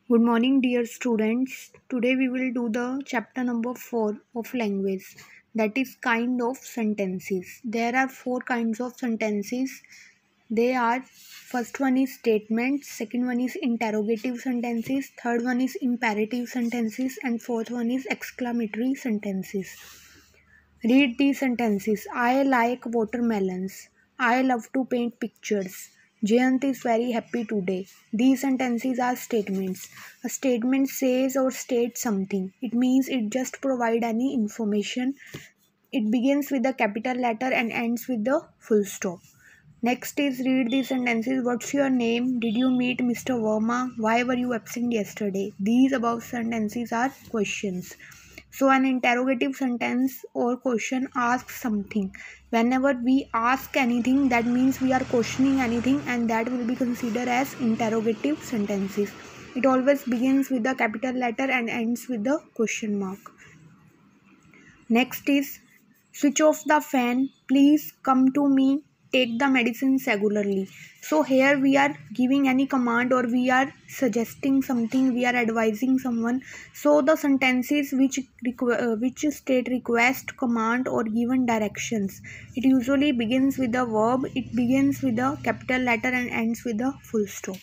Good morning, dear students. Today we will do the chapter number 4 of language, that is kind of sentences. There are 4 kinds of sentences. They are: first one is statements, second one is interrogative sentences, third one is imperative sentences, and fourth one is exclamatory sentences. Read these sentences. I like watermelons. I love to paint pictures. Jayant is very happy today. These sentences are statements. A statement says or states something. It means it just provides any information. It begins with the capital letter and ends with the full stop. Next is read these sentences. What's your name? Did you meet Mr. Verma? Why were you absent yesterday? These above sentences are questions. So an interrogative sentence or question asks something. Whenever we ask anything, that means we are questioning anything, and that will be considered as interrogative sentences. It always begins with the capital letter and ends with the question mark. Next is switch off the fan, please come to me, take the medicine regularly. So here we are giving any command, or we are suggesting something, we are advising someone. So the sentences which state request, command, or given directions, it usually begins with the verb, it begins with the capital letter and ends with the full stop.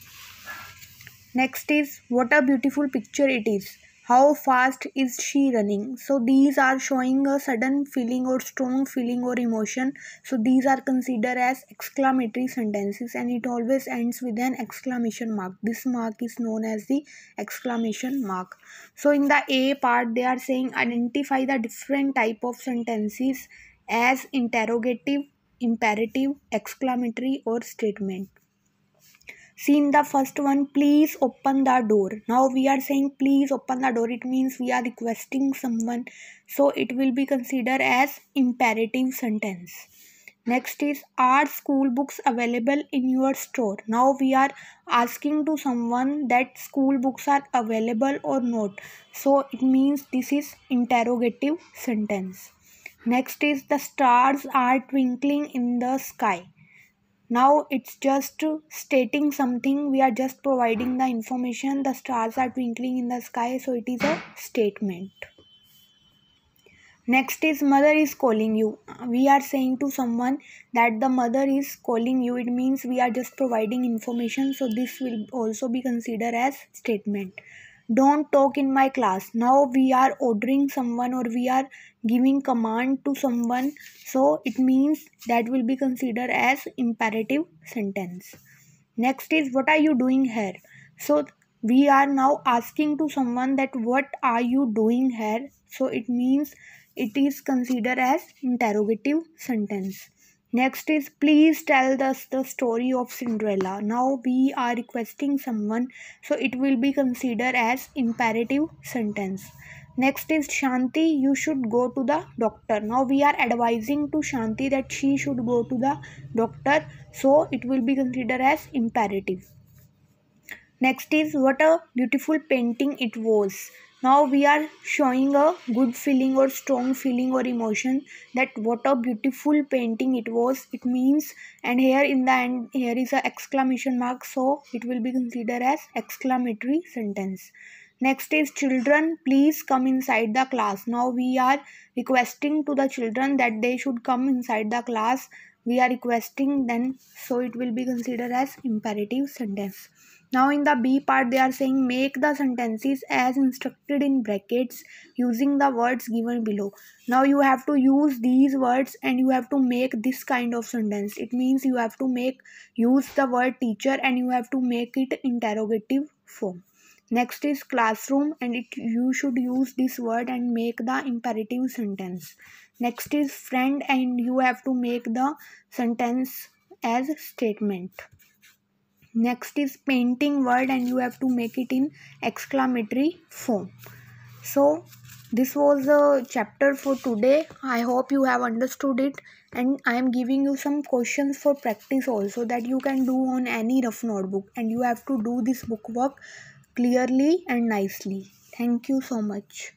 Next is what a beautiful picture it is. How fast is she running? So these are showing a sudden feeling or strong feeling or emotion. So these are considered as exclamatory sentences, and it always ends with an exclamation mark. This mark is known as the exclamation mark. So in the A part, they are saying identify the different type of sentences as interrogative, imperative, exclamatory, or statement. See in the first one, please open the door. Now we are saying please open the door. It means we are requesting someone. So it will be considered as imperative sentence. Next is, are school books available in your store? Now we are asking to someone that school books are available or not. So it means this is interrogative sentence. Next is, the stars are twinkling in the sky. Now it's just stating something, we are just providing the information. The stars are twinkling in the sky, so it is a statement. Next is, mother is calling you. We are saying to someone that the mother is calling you. It means we are just providing information, so this will also be considered as statement. Don't talk in my class. Now we are ordering someone, or we are giving command to someone, so it means that will be considered as imperative sentence. Next is, what are you doing here? So we are now asking to someone that what are you doing here? So it means it is considered as interrogative sentence. Next is, please tell us the story of Cinderella. Now we are requesting someone, so it will be considered as imperative sentence. Next is, Shanti, you should go to the doctor. Now we are advising to Shanti that she should go to the doctor, so it will be considered as imperative. Next is, what a beautiful painting it was. Now we are showing a good feeling or strong feeling or emotion, that what a beautiful painting it was. It means, and here in the end here is a exclamation mark, so it will be considered as exclamatory sentence. Next is, children, please come inside the class. Now we are requesting to the children that they should come inside the class. We are requesting them, so it will be considered as imperative sentence. Now in the B part, they are saying make the sentences as instructed in brackets using the words given below. Now you have to use these words and you have to make this kind of sentence. It means you have to use the word teacher and you have to make it interrogative form. Next is classroom, and you should use this word and make the imperative sentence. Next is friend, and you have to make the sentence as statement. Next is painting word, and you have to make it in exclamatory form. So this was the chapter for today. I hope you have understood it, and I am giving you some questions for practice also, that you can do on any rough notebook, and you have to do this book work clearly and nicely. Thank you so much.